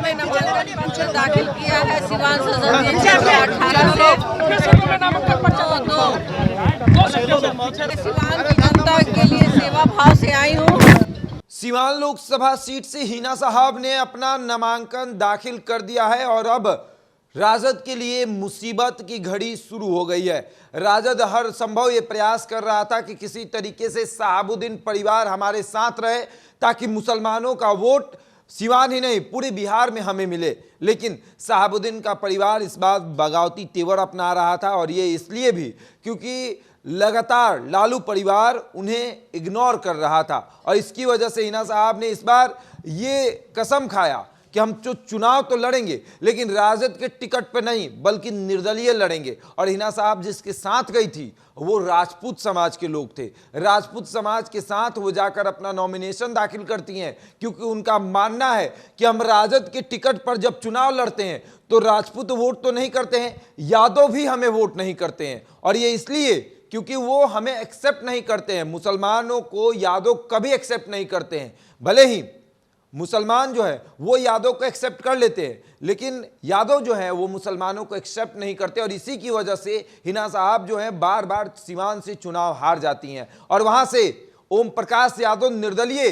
ने नामांकन पत्र दाखिल किया है सिवान संसदीय क्षेत्र 18 से सिवान की जनता के लिए सेवा भाव से आई हूँ। सिवान लोकसभा सीट से हिना साहब ने अपना नामांकन दाखिल कर दिया है और अब राजद के लिए मुसीबत की घड़ी शुरू हो गई है। राजद हर संभव ये प्रयास कर रहा था कि किसी तरीके से शहाबुद्दीन परिवार हमारे साथ रहे ताकि मुसलमानों का वोट सिवान ही नहीं पूरे बिहार में हमें मिले, लेकिन शहाबुद्दीन का परिवार इस बात बगावती तेवर अपना रहा था और ये इसलिए भी क्योंकि लगातार लालू परिवार उन्हें इग्नोर कर रहा था और इसकी वजह से हिना साहब ने इस बार ये कसम खाया कि हम जो चुनाव तो लड़ेंगे लेकिन राजद के टिकट पे नहीं बल्कि निर्दलीय लड़ेंगे। और हिना साहब जिसके साथ गई थी वो राजपूत समाज के लोग थे। राजपूत समाज के साथ वो जाकर अपना नॉमिनेशन दाखिल करती हैं क्योंकि उनका मानना है कि हम राजद के टिकट पर जब चुनाव लड़ते हैं तो राजपूत वोट तो नहीं करते हैं, यादव भी हमें वोट नहीं करते हैं। और ये इसलिए क्योंकि वो हमें एक्सेप्ट नहीं करते हैं, मुसलमानों को यादव कभी एक्सेप्ट नहीं करते हैं। भले ही मुसलमान जो है वो यादव को एक्सेप्ट कर लेते हैं लेकिन यादव जो है वो मुसलमानों को एक्सेप्ट नहीं करते और इसी की वजह से हिना साहब जो है बार बार सिवान से चुनाव हार जाती हैं और वहां से ओम प्रकाश यादव निर्दलीय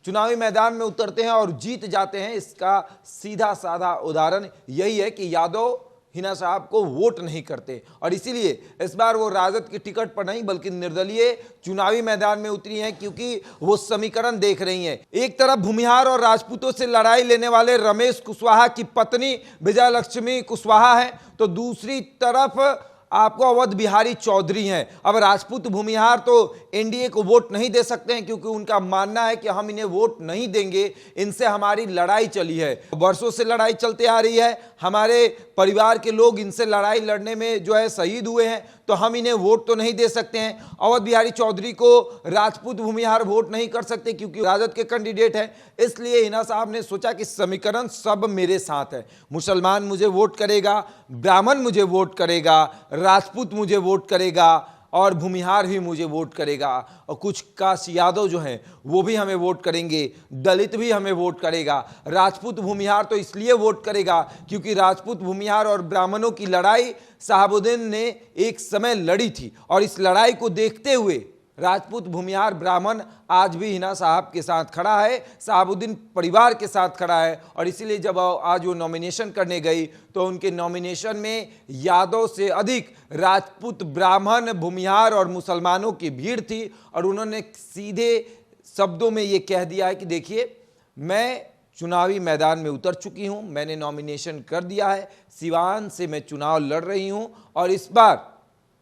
चुनावी मैदान में उतरते हैं और जीत जाते हैं। इसका सीधा साधा उदाहरण यही है कि यादव हिना साहब को वोट नहीं करते और इसीलिए इस बार वो राजद की टिकट पर नहीं बल्कि निर्दलीय चुनावी मैदान में उतरी हैं क्योंकि वो समीकरण देख रही हैं। एक तरफ भूमिहार और राजपूतों से लड़ाई लेने वाले रमेश कुशवाहा की पत्नी विजयलक्ष्मी कुशवाहा है तो दूसरी तरफ आपको अवध बिहारी चौधरी हैं। अब राजपूत भूमिहार तो एनडीए को वोट नहीं दे सकते हैं क्योंकि उनका मानना है कि हम इन्हें वोट नहीं देंगे, इनसे हमारी लड़ाई चली है, वर्षों से लड़ाई चलते आ रही है, हमारे परिवार के लोग इनसे लड़ाई लड़ने में जो है शहीद हुए हैं तो हम इन्हें वोट तो नहीं दे सकते हैं। अवध बिहारी चौधरी को राजपूत भूमिहार वोट नहीं कर सकते क्योंकि राजद के कैंडिडेट हैं। इसलिए हिना साहब ने सोचा कि समीकरण सब मेरे साथ है, मुसलमान मुझे वोट करेगा, ब्राह्मण मुझे वोट करेगा, राजपूत मुझे वोट करेगा और भूमिहार भी मुझे वोट करेगा और कुछ काश यादव जो हैं वो भी हमें वोट करेंगे, दलित भी हमें वोट करेगा। राजपूत भूमिहार तो इसलिए वोट करेगा क्योंकि राजपूत भूमिहार और ब्राह्मणों की लड़ाई शहाबुद्दीन ने एक समय लड़ी थी और इस लड़ाई को देखते हुए राजपूत भूमिहार ब्राह्मण आज भी हिना साहब के साथ खड़ा है, शहाबुद्दीन परिवार के साथ खड़ा है। और इसीलिए जब आज वो नॉमिनेशन करने गई तो उनके नॉमिनेशन में यादव से अधिक राजपूत ब्राह्मण भूमिहार और मुसलमानों की भीड़ थी और उन्होंने सीधे शब्दों में ये कह दिया है कि देखिए मैं चुनावी मैदान में उतर चुकी हूँ, मैंने नॉमिनेशन कर दिया है, सिवान से मैं चुनाव लड़ रही हूँ और इस बार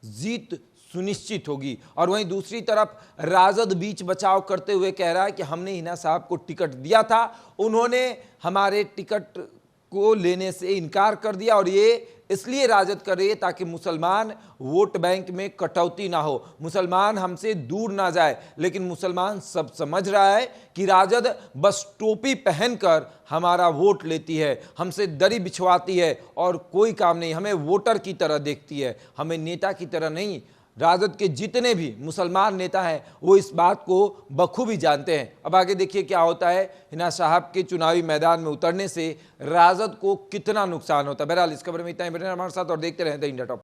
जीत सुनिश्चित होगी। और वहीं दूसरी तरफ राजद बीच बचाव करते हुए कह रहा है कि हमने हिना साहब को टिकट दिया था, उन्होंने हमारे टिकट को लेने से इनकार कर दिया और ये इसलिए राजद कर रही है ताकि मुसलमान वोट बैंक में कटौती ना हो, मुसलमान हमसे दूर ना जाए। लेकिन मुसलमान सब समझ रहा है कि राजद बस टोपी पहनकर हमारा वोट लेती है, हमसे दरी बिछवाती है और कोई काम नहीं, हमें वोटर की तरह देखती है, हमें नेता की तरह नहीं। राजद के जितने भी मुसलमान नेता हैं वो इस बात को बखूबी जानते हैं। अब आगे देखिए क्या होता है, हिना साहब के चुनावी मैदान में उतरने से राजद को कितना नुकसान होता है। बहरहाल इस खबर में इतना ही, बने हमारे साथ और देखते रहें द इंडिया टॉप।